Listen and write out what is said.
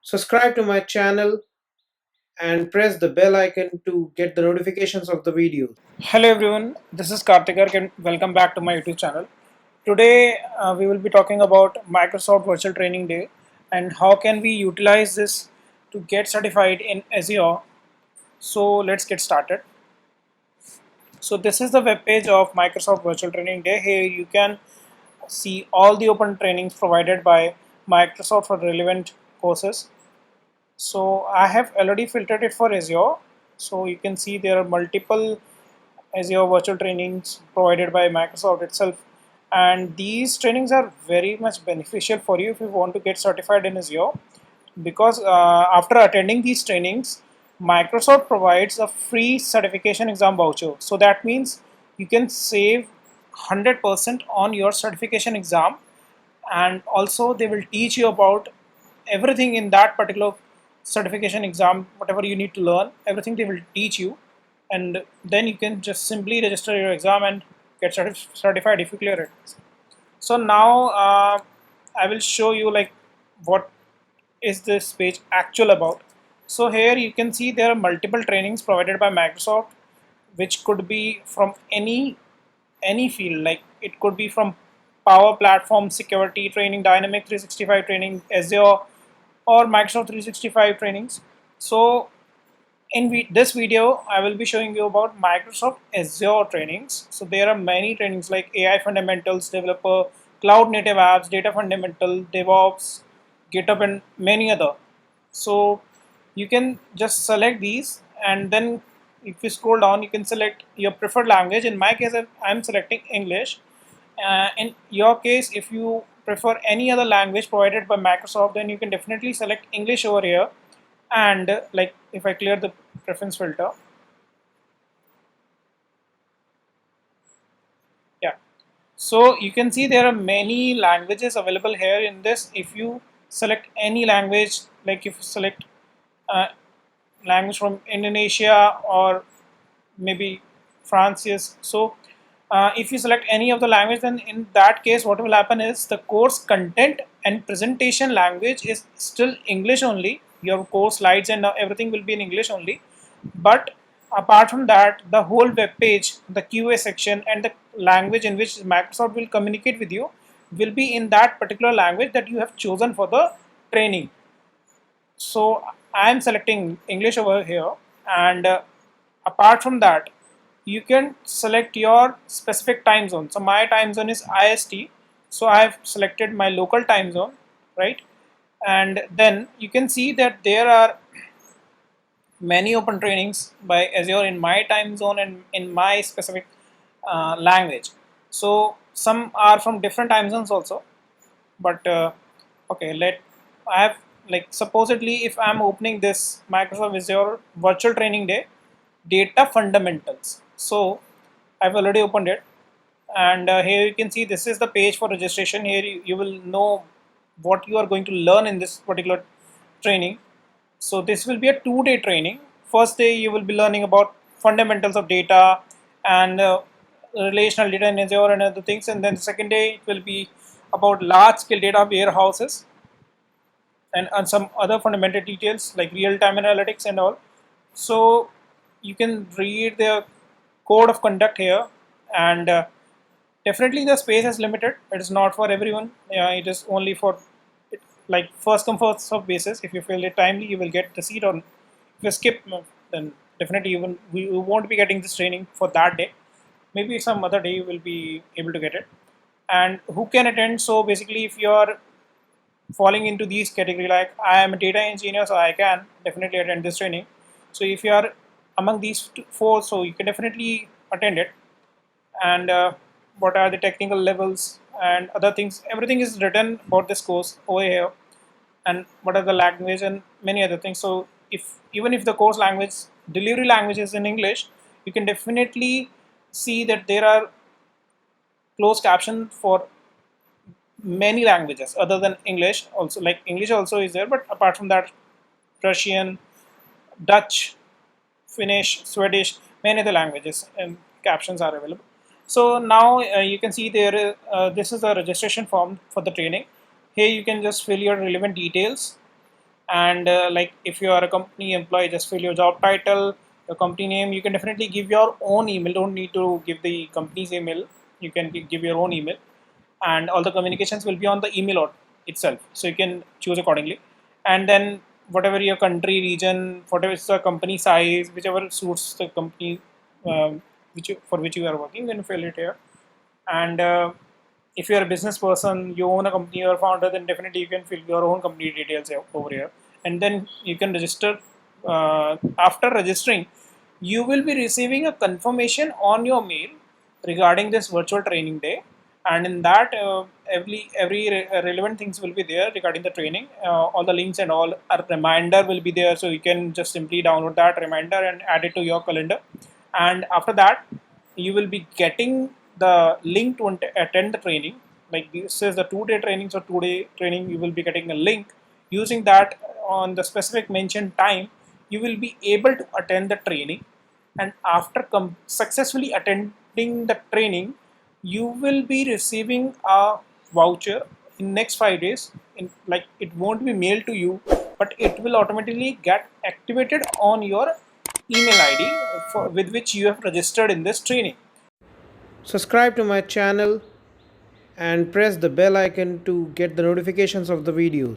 Subscribe to my channel and press the bell icon to get the notifications of the videos. Hello everyone, this is Kartik Garg and welcome back to my YouTube channel. Today we will be talking about Microsoft Virtual Training Day and how can we utilize this to get certified in Azure. So let's get started. So this is the web page of Microsoft Virtual Training Day. Here you can see all the open trainings provided by Microsoft for relevant courses. So I have already filtered it for Azure. So you can see there are multiple Azure virtual trainings provided by Microsoft itself, and these trainings are very much beneficial for you if you want to get certified in Azure, because after attending these trainings, Microsoft provides a free certification exam voucher. So that means you can save 100% on your certification exam, and also they will teach you about everything in that particular certification exam. Whatever you need to learn, everything they will teach you, and then you can just simply register your exam and get certified if you clear it. So now I will show you like what is this page actual about. So here you can see there are multiple trainings provided by Microsoft, which could be from any field. Like it could be from Power Platform security training, Dynamic 365 training, Azure, or Microsoft 365 trainings. So in this video I will be showing you about Microsoft Azure trainings. So there are many trainings like AI fundamentals, developer, cloud native apps, data fundamental, DevOps, GitHub, and many other. So you can just select these, and then if you scroll down you can select your preferred language. In my case I'm selecting English. In your case, if you prefer any other language provided by Microsoft, then you can definitely select English over here. And like if I clear the preference filter, yeah, so you can see there are many languages available here in this. If you select any language, like if you select uh, language from Indonesia or maybe France, yes. So if you select any of the language, then in that case what will happen is the course content and presentation language is still English only. Your course slides and everything will be in English only, but apart from that, the whole web page, the QA section, and the language in which Microsoft will communicate with you will be in that particular language that you have chosen for the training. So I am selecting English over here, and apart from that, you can select your specific time zone. So my time zone is IST, so I have selected my local time zone, right? And then you can see that there are many open trainings by Azure in my time zone and in my specific language. So some are from different time zones also, but okay, let I have, like, supposedly if I'm opening this Microsoft Azure virtual training day, data fundamentals. So I've already opened it, and here you can see this is the page for registration. Here you will know what you are going to learn in this particular training. So this will be a 2-day training. First day you will be learning about fundamentals of data and relational data in Azure and other things, and then the second day it will be about large scale data warehouses and some other fundamental details like real-time analytics and all. So you can read the code of conduct here, and definitely the space is limited. It is not for everyone. It is only for like first come first serve basis. If you fill it timely, you will get the seat. On if you skip, then definitely you won't be getting this training for that day. Maybe some other day you will be able to get it. And who can attend? So basically, if you are falling into these category, like I am a data engineer, so I can definitely attend this training. So if you are among these four, so you can definitely attend it. And what are the technical levels and other things, everything is written about this course over here, and what are the language and many other things. So if even if the course language, delivery language is in English, you can definitely see that there are closed caption for many languages other than English also. Like English also is there, but apart from that, Russian, Dutch, Finnish, Swedish, many other languages and captions are available. So now you can see there, this is the registration form for the training. Here you can just fill your relevant details, And like if you are a company employee, just fill your job title, your company name. You can definitely give your own email, don't need to give the company's email. You can give your own email, and all the communications will be on the email itself, so you can choose accordingly. And then whatever your country, region, whatever is the company size, whichever suits the company, for which you are working, then fill it here. And if you are a business person, you own a company, you're a founder, then definitely you can fill your own company details over here. And then you can register. After registering, you will be receiving a confirmation on your mail regarding this virtual training day. And in that, every relevant things will be there regarding the training. All the links and all, a reminder will be there, so you can just simply download that reminder and add it to your calendar. And after that, you will be getting the link to attend the training. Like this is the 2 day training, so 2 day training you will be getting a link. Using that, on the specific mentioned time, you will be able to attend the training. And after successfully attending the training, you will be receiving a voucher in next 5 days. In, like, it won't be mailed to you, but it will automatically get activated on your email ID with which you have registered in this training. Subscribe to my channel and press the bell icon to get the notifications of the videos.